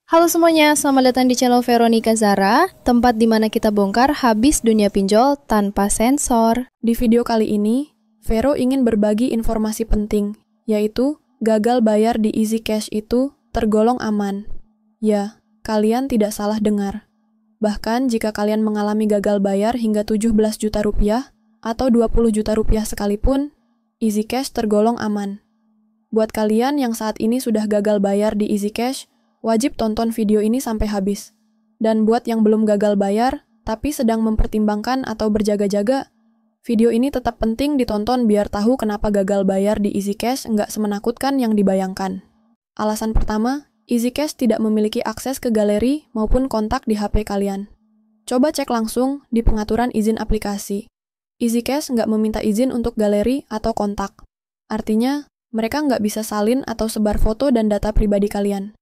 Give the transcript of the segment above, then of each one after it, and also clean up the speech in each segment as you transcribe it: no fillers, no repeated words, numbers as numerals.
Halo semuanya, selamat datang di channel Veronica Zara, tempat di mana kita bongkar habis dunia pinjol tanpa sensor. Di video kali ini, Vero ingin berbagi informasi penting, yaitu gagal bayar di Easy Cash itu tergolong aman. Ya, kalian tidak salah dengar. Bahkan jika kalian mengalami gagal bayar hingga 17 juta rupiah atau 20 juta rupiah sekalipun, Easy Cash tergolong aman. Buat kalian yang saat ini sudah gagal bayar di Easy Cash, wajib tonton video ini sampai habis. Dan buat yang belum gagal bayar, tapi sedang mempertimbangkan atau berjaga-jaga, video ini tetap penting ditonton biar tahu kenapa gagal bayar di Easy Cash nggak semenakutkan yang dibayangkan. Alasan pertama, Easy Cash tidak memiliki akses ke galeri maupun kontak di HP kalian. Coba cek langsung di pengaturan izin aplikasi. Easy Cash nggak meminta izin untuk galeri atau kontak. Artinya, mereka nggak bisa salin atau sebar foto dan data pribadi kalian.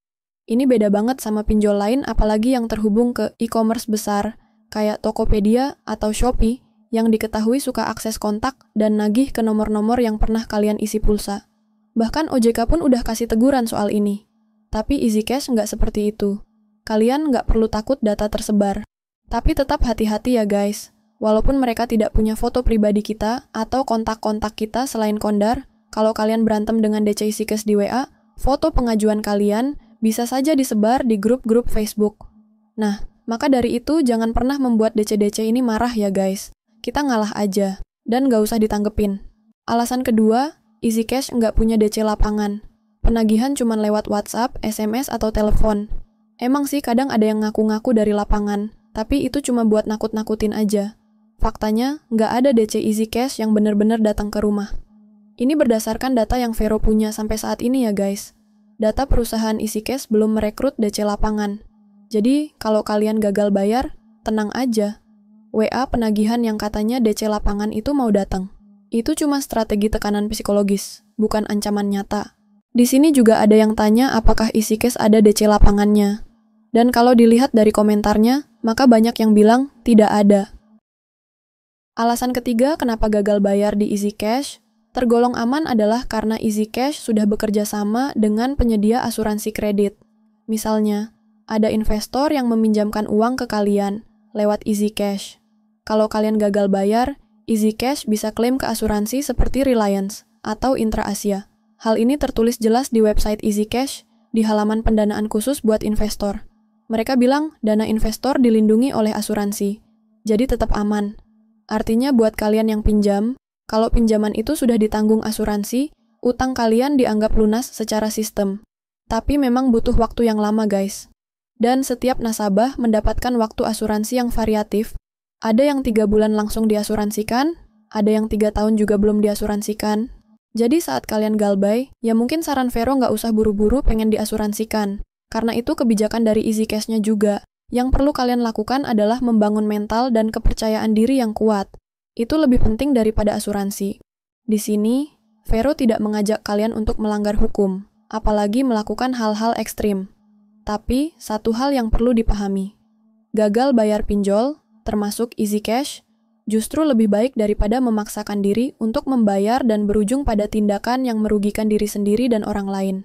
Ini beda banget sama pinjol lain apalagi yang terhubung ke e-commerce besar, kayak Tokopedia atau Shopee, yang diketahui suka akses kontak dan nagih ke nomor-nomor yang pernah kalian isi pulsa. Bahkan OJK pun udah kasih teguran soal ini. Tapi Easy Cash nggak seperti itu. Kalian nggak perlu takut data tersebar. Tapi tetap hati-hati ya guys. Walaupun mereka tidak punya foto pribadi kita atau kontak-kontak kita selain Kondar, kalau kalian berantem dengan DC Easy Cash di WA, foto pengajuan kalian bisa saja disebar di grup-grup Facebook. Nah, maka dari itu jangan pernah membuat DC-DC ini marah ya guys. Kita ngalah aja, dan nggak usah ditanggepin. Alasan kedua, Easy Cash nggak punya DC lapangan. Penagihan cuma lewat WhatsApp, SMS, atau telepon. Emang sih kadang ada yang ngaku-ngaku dari lapangan, tapi itu cuma buat nakut-nakutin aja. Faktanya, nggak ada DC Easy Cash yang bener-bener datang ke rumah. Ini berdasarkan data yang Vero punya sampai saat ini ya guys. Data perusahaan Easy Cash belum merekrut DC lapangan. Jadi, kalau kalian gagal bayar, tenang aja. WA penagihan yang katanya DC lapangan itu mau datang. Itu cuma strategi tekanan psikologis, bukan ancaman nyata. Di sini juga ada yang tanya apakah Easy Cash ada DC lapangannya. Dan kalau dilihat dari komentarnya, maka banyak yang bilang tidak ada. Alasan ketiga kenapa gagal bayar di Easy Cash tergolong aman adalah karena Easy Cash sudah bekerja sama dengan penyedia asuransi kredit. Misalnya, ada investor yang meminjamkan uang ke kalian lewat Easy Cash. Kalau kalian gagal bayar, Easy Cash bisa klaim ke asuransi seperti Reliance atau Intra Asia. Hal ini tertulis jelas di website Easy Cash di halaman pendanaan khusus buat investor. Mereka bilang dana investor dilindungi oleh asuransi, jadi tetap aman. Artinya buat kalian yang pinjam, kalau pinjaman itu sudah ditanggung asuransi, utang kalian dianggap lunas secara sistem. Tapi memang butuh waktu yang lama guys. Dan setiap nasabah mendapatkan waktu asuransi yang variatif. Ada yang 3 bulan langsung diasuransikan, ada yang 3 tahun juga belum diasuransikan. Jadi saat kalian galbay, ya mungkin saran Vero nggak usah buru-buru pengen diasuransikan. Karena itu kebijakan dari Easy Cash-nya juga. Yang perlu kalian lakukan adalah membangun mental dan kepercayaan diri yang kuat. Itu lebih penting daripada asuransi. Di sini, Vero tidak mengajak kalian untuk melanggar hukum, apalagi melakukan hal-hal ekstrim. Tapi, satu hal yang perlu dipahami. Gagal bayar pinjol, termasuk Easy Cash, justru lebih baik daripada memaksakan diri untuk membayar dan berujung pada tindakan yang merugikan diri sendiri dan orang lain.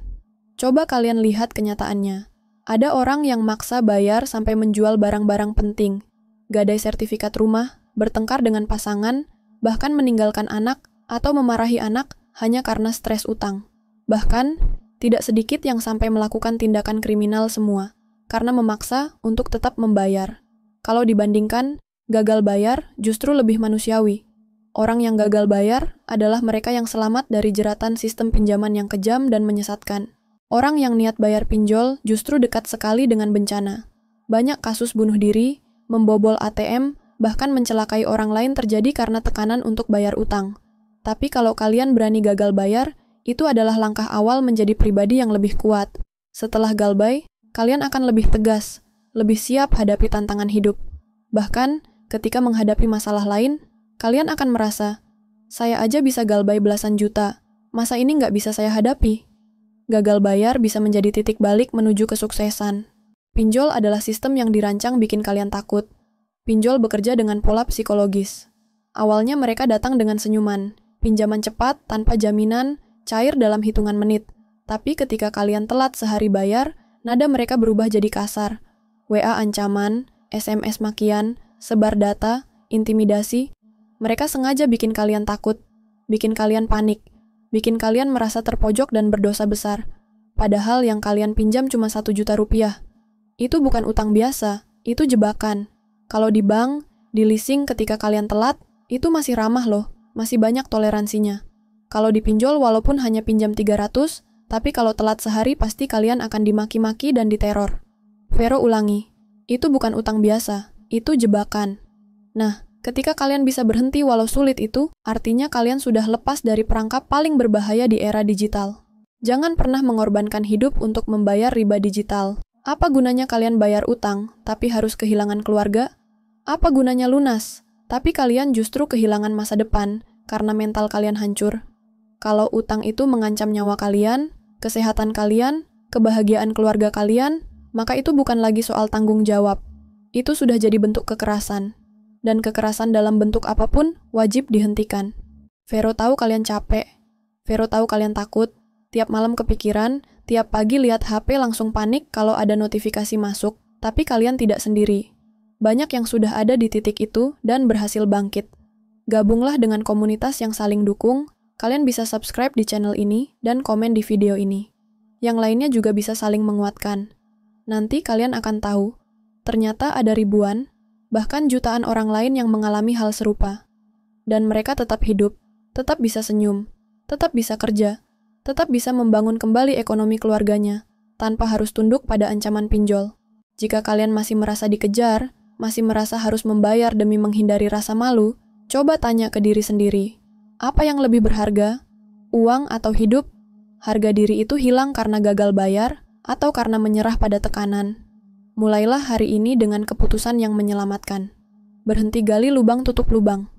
Coba kalian lihat kenyataannya. Ada orang yang maksa bayar sampai menjual barang-barang penting, gadai sertifikat rumah, bertengkar dengan pasangan, bahkan meninggalkan anak atau memarahi anak hanya karena stres utang. Bahkan, tidak sedikit yang sampai melakukan tindakan kriminal semua, karena memaksa untuk tetap membayar. Kalau dibandingkan, gagal bayar justru lebih manusiawi. Orang yang gagal bayar adalah mereka yang selamat dari jeratan sistem pinjaman yang kejam dan menyesatkan. Orang yang niat bayar pinjol justru dekat sekali dengan bencana. Banyak kasus bunuh diri, membobol ATM, bahkan mencelakai orang lain terjadi karena tekanan untuk bayar utang. Tapi kalau kalian berani gagal bayar, itu adalah langkah awal menjadi pribadi yang lebih kuat. Setelah galbay, kalian akan lebih tegas, lebih siap hadapi tantangan hidup. Bahkan, ketika menghadapi masalah lain, kalian akan merasa, saya aja bisa galbay belasan juta, masa ini nggak bisa saya hadapi? Gagal bayar bisa menjadi titik balik menuju kesuksesan. Pinjol adalah sistem yang dirancang bikin kalian takut. Pinjol bekerja dengan pola psikologis. Awalnya mereka datang dengan senyuman, pinjaman cepat, tanpa jaminan, cair dalam hitungan menit. Tapi ketika kalian telat sehari bayar, Nada mereka berubah jadi kasar. WA ancaman, SMS makian, sebar data, intimidasi. Mereka sengaja bikin kalian takut, bikin kalian panik, bikin kalian merasa terpojok dan berdosa besar. Padahal yang kalian pinjam cuma 1 juta rupiah. Itu bukan utang biasa, itu jebakan. Kalau di bank, di leasing ketika kalian telat, itu masih ramah loh, masih banyak toleransinya. Kalau dipinjol walaupun hanya pinjam 300, tapi kalau telat sehari pasti kalian akan dimaki-maki dan diteror. Vero ulangi, itu bukan utang biasa, itu jebakan. Nah, ketika kalian bisa berhenti walau sulit itu, artinya kalian sudah lepas dari perangkap paling berbahaya di era digital. Jangan pernah mengorbankan hidup untuk membayar riba digital. Apa gunanya kalian bayar utang, tapi harus kehilangan keluarga? Apa gunanya lunas, tapi kalian justru kehilangan masa depan karena mental kalian hancur? Kalau utang itu mengancam nyawa kalian, kesehatan kalian, kebahagiaan keluarga kalian, maka itu bukan lagi soal tanggung jawab. Itu sudah jadi bentuk kekerasan. Dan kekerasan dalam bentuk apapun wajib dihentikan. Vero tahu kalian capek. Vero tahu kalian takut. Tiap malam kepikiran, tiap pagi lihat HP langsung panik kalau ada notifikasi masuk, tapi kalian tidak sendiri. Banyak yang sudah ada di titik itu dan berhasil bangkit. Gabunglah dengan komunitas yang saling dukung, kalian bisa subscribe di channel ini dan komen di video ini. Yang lainnya juga bisa saling menguatkan. Nanti kalian akan tahu, ternyata ada ribuan, bahkan jutaan orang lain yang mengalami hal serupa. Dan mereka tetap hidup, tetap bisa senyum, tetap bisa kerja, tetap bisa membangun kembali ekonomi keluarganya, tanpa harus tunduk pada ancaman pinjol. Jika kalian masih merasa dikejar, masih merasa harus membayar demi menghindari rasa malu, coba tanya ke diri sendiri, apa yang lebih berharga? Uang atau hidup? Harga diri itu hilang karena gagal bayar, atau karena menyerah pada tekanan. Mulailah hari ini dengan keputusan yang menyelamatkan. Berhenti gali lubang tutup lubang.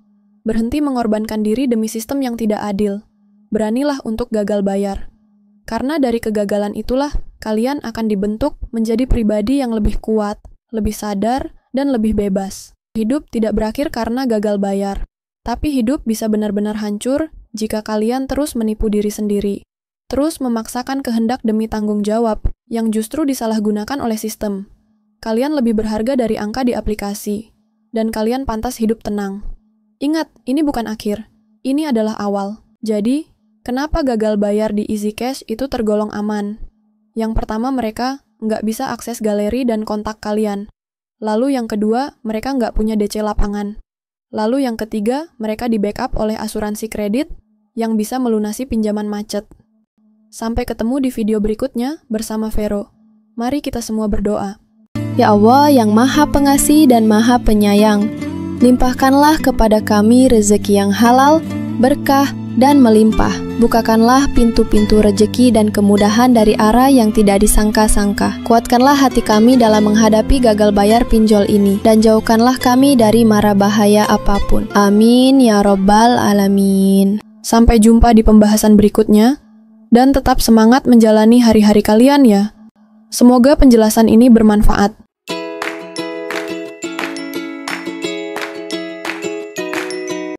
Berhenti mengorbankan diri demi sistem yang tidak adil. Beranilah untuk gagal bayar. Karena dari kegagalan itulah, kalian akan dibentuk menjadi pribadi yang lebih kuat, lebih sadar, dan lebih bebas. Hidup tidak berakhir karena gagal bayar. Tapi hidup bisa benar-benar hancur jika kalian terus menipu diri sendiri. Terus memaksakan kehendak demi tanggung jawab yang justru disalahgunakan oleh sistem. Kalian lebih berharga dari angka di aplikasi. Dan kalian pantas hidup tenang. Ingat, ini bukan akhir. Ini adalah awal. Jadi, kenapa gagal bayar di Easy Cash itu tergolong aman? Yang pertama, mereka nggak bisa akses galeri dan kontak kalian. Lalu yang kedua, mereka nggak punya DC lapangan. Lalu yang ketiga, mereka di-backup oleh asuransi kredit yang bisa melunasi pinjaman macet. Sampai ketemu di video berikutnya bersama Vero. Mari kita semua berdoa. Ya Allah yang Maha Pengasih dan Maha Penyayang, limpahkanlah kepada kami rezeki yang halal, berkah, dan melimpah. Bukakanlah pintu-pintu rezeki dan kemudahan dari arah yang tidak disangka-sangka. Kuatkanlah hati kami dalam menghadapi gagal bayar pinjol ini, dan jauhkanlah kami dari mara bahaya apapun. Amin ya Robbal Alamin. Sampai jumpa di pembahasan berikutnya, dan tetap semangat menjalani hari-hari kalian ya. Semoga penjelasan ini bermanfaat.